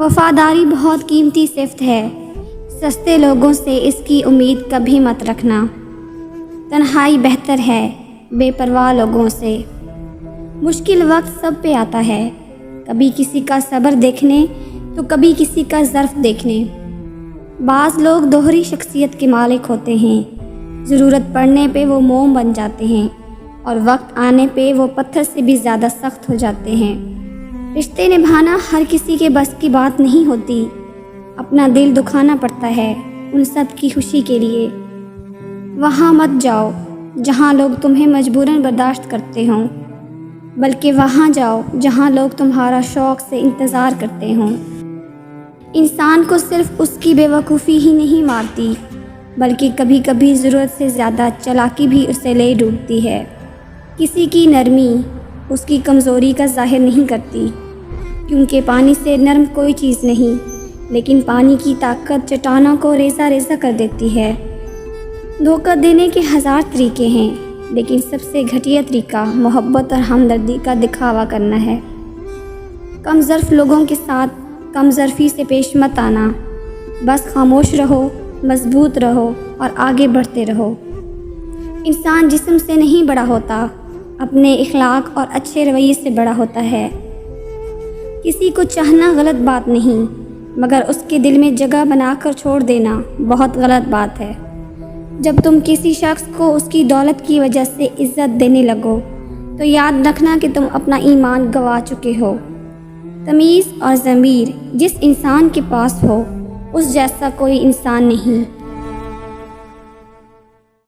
وفاداری بہت قیمتی صفت ہے، سستے لوگوں سے اس کی امید کبھی مت رکھنا۔ تنہائی بہتر ہے بے پرواہ لوگوں سے۔ مشکل وقت سب پہ آتا ہے، کبھی کسی کا صبر دیکھنے تو کبھی کسی کا ظرف دیکھنے۔ بعض لوگ دوہری شخصیت کے مالک ہوتے ہیں، ضرورت پڑنے پہ وہ موم بن جاتے ہیں اور وقت آنے پہ وہ پتھر سے بھی زیادہ سخت ہو جاتے ہیں۔ رشتے نبھانا ہر کسی کے بس کی بات نہیں ہوتی، اپنا دل دکھانا پڑتا ہے ان سب کی خوشی کے لیے۔ وہاں مت جاؤ جہاں لوگ تمہیں مجبوراً برداشت کرتے ہوں، بلکہ وہاں جاؤ جہاں لوگ تمہارا شوق سے انتظار کرتے ہوں۔ انسان کو صرف اس کی بے وقوفی ہی نہیں مارتی، بلکہ کبھی کبھی ضرورت سے زیادہ چالاکی بھی اسے لے ڈوبتی ہے۔ کسی کی نرمی اس کی کمزوری کا ظاہر نہیں کرتی، کیونکہ پانی سے نرم کوئی چیز نہیں، لیکن پانی کی طاقت چٹانوں کو ریزہ ریزہ کر دیتی ہے۔ دھوکہ دینے کے ہزار طریقے ہیں، لیکن سب سے گھٹیا طریقہ محبت اور ہمدردی کا دکھاوا کرنا ہے۔ کم ظرف لوگوں کے ساتھ کم ظرفی سے پیش مت آنا، بس خاموش رہو، مضبوط رہو اور آگے بڑھتے رہو۔ انسان جسم سے نہیں بڑا ہوتا، اپنے اخلاق اور اچھے رویے سے بڑا ہوتا ہے۔ کسی کو چاہنا غلط بات نہیں، مگر اس کے دل میں جگہ بنا کر چھوڑ دینا بہت غلط بات ہے۔ جب تم کسی شخص کو اس کی دولت کی وجہ سے عزت دینے لگو تو یاد رکھنا کہ تم اپنا ایمان گنوا چکے ہو۔ تمیز اور ضمیر جس انسان کے پاس ہو، اس جیسا کوئی انسان نہیں۔